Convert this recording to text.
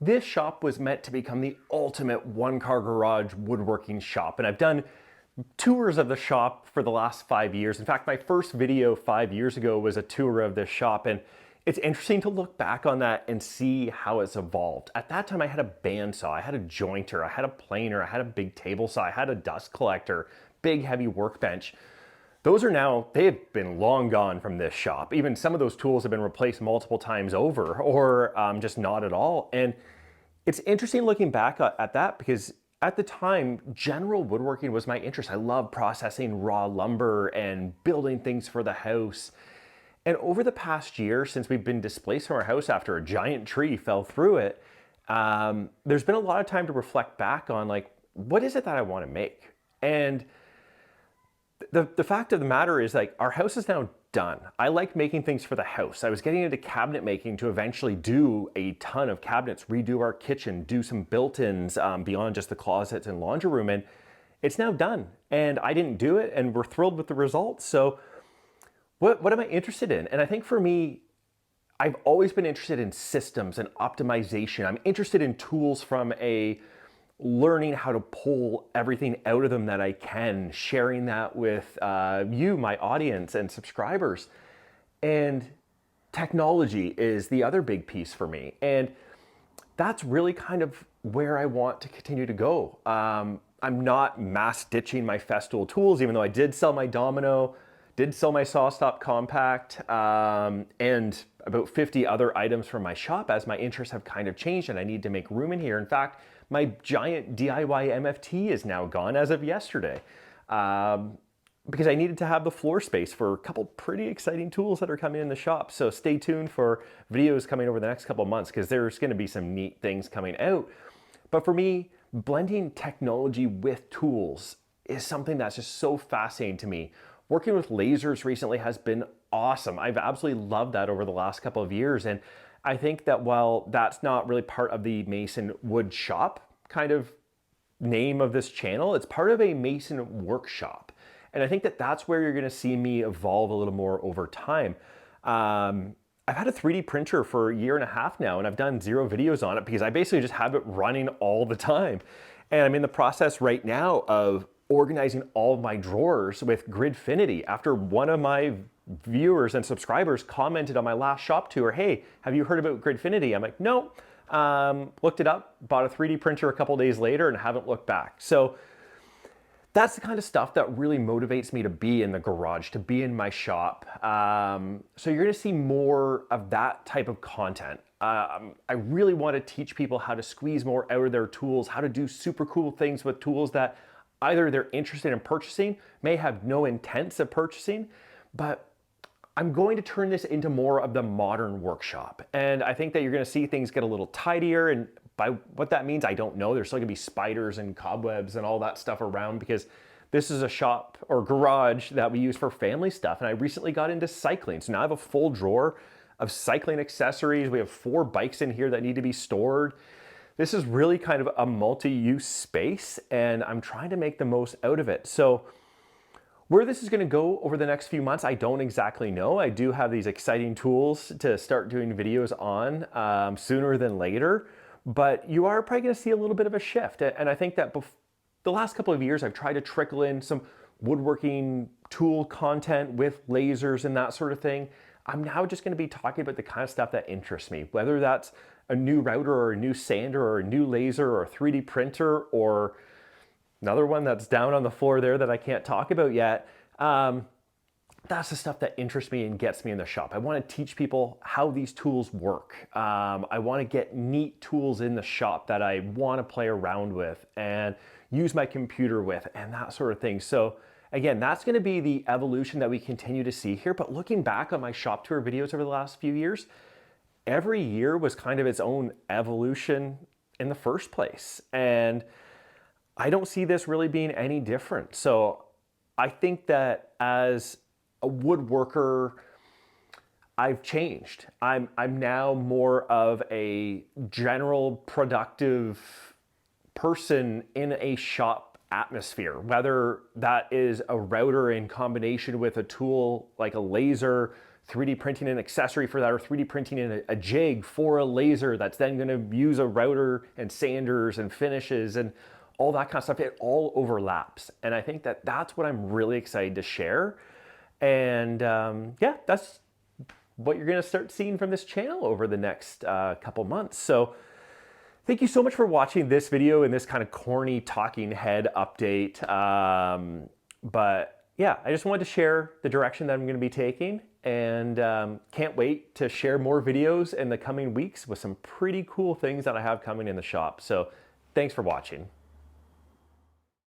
This shop was meant to become the ultimate one-car garage woodworking shop, and I've done tours of the shop for the last 5 years. In fact, my first video 5 years ago was a tour of this shop, and it's interesting to look back on that and see how it's evolved. At that time, I had a bandsaw, I had a jointer, I had a planer, I had a big table saw, I had a dust collector, big heavy workbench. Those are now, they have been long gone from this shop. Even some of those tools have been replaced multiple times over, or just not at all. And it's interesting looking back at that, because at the time, general woodworking was my interest. I love processing raw lumber and building things for the house. And over the past year, since we've been displaced from our house after a giant tree fell through it, there's been a lot of time to reflect back on, like, what is it that I want to make? And the fact of the matter is, like, our house is now done. I like making things for the house. I was getting into cabinet making to eventually do a ton of cabinets, redo our kitchen, do some built-ins beyond just the closets and laundry room, and it's now done. And I didn't do it, and we're thrilled with the results. So what am I interested in? And I think for me, I've always been interested in systems and optimization. I'm interested in tools from a learning how to pull everything out of them that I can, sharing that with you, my audience and subscribers. And technology is the other big piece for me. And that's really kind of where I want to continue to go. I'm not mass ditching my Festool tools, even though I did sell my Domino, did sell my SawStop Compact, and about 50 other items from my shop as my interests have kind of changed and I need to make room in here. In fact, my giant DIY MFT is now gone as of yesterday, because I needed to have the floor space for a couple pretty exciting tools that are coming in the shop. So stay tuned for videos coming over the next couple months, because there's going to be some neat things coming out. But for me, blending technology with tools is something that's just so fascinating to me. Working with lasers recently has been awesome. I've absolutely loved that over the last couple of years. And I think that while that's not really part of the Mason Woodshop kind of name of this channel, it's part of a Mason workshop. And I think that that's where you're gonna see me evolve a little more over time. I've had a 3D printer for a year and a half now, and I've done 0 videos on it because I basically just have it running all the time. And I'm in the process right now of organizing all of my drawers with Gridfinity after one of my viewers and subscribers commented on my last shop tour, "Hey, have you heard about Gridfinity?" I'm like, "No." Looked it up, bought a 3D printer a couple days later and haven't looked back. So that's the kind of stuff that really motivates me to be in the garage, to be in my shop. So you're gonna see more of that type of content. I really want to teach people how to squeeze more out of their tools, how to do super cool things with tools that either they're interested in purchasing, may have no intents of purchasing, but I'm going to turn this into more of the modern workshop. And I think that you're gonna see things get a little tidier, and by what that means, I don't know. There's still gonna be spiders and cobwebs and all that stuff around, because this is a shop or garage that we use for family stuff. And I recently got into cycling. So now I have a full drawer of cycling accessories. We have 4 bikes in here that need to be stored. This is really kind of a multi-use space, and I'm trying to make the most out of it. So where this is gonna go over the next few months, I don't exactly know. I do have these exciting tools to start doing videos on sooner than later, but you are probably gonna see a little bit of a shift. And I think that the last couple of years, I've tried to trickle in some woodworking tool content with lasers and that sort of thing. I'm now just gonna be talking about the kind of stuff that interests me, whether that's a new router or a new sander or a new laser or a 3D printer or another one that's down on the floor there that I can't talk about yet. That's the stuff that interests me and gets me in the shop. I want to teach people how these tools work. I want to get neat tools in the shop that I want to play around with and use my computer with and that sort of thing. So again, that's going to be the evolution that we continue to see here. But looking back on my shop tour videos over the last few years, every year was kind of its own evolution in the first place. And I don't see this really being any different. So I think that as a woodworker, I've changed. I'm now more of a general productive person in a shop atmosphere, whether that is a router in combination with a tool like a laser, 3D printing an accessory for that, or 3D printing in a jig for a laser that's then going to use a router and sanders and finishes and all that kind of stuff. It all overlaps. And I think that that's what I'm really excited to share. And yeah, that's what you're going to start seeing from this channel over the next couple months. So thank you so much for watching this video and this kind of corny talking head update. But yeah, I just wanted to share the direction that I'm going to be taking, and can't wait to share more videos in the coming weeks with some pretty cool things that I have coming in the shop. So thanks for watching.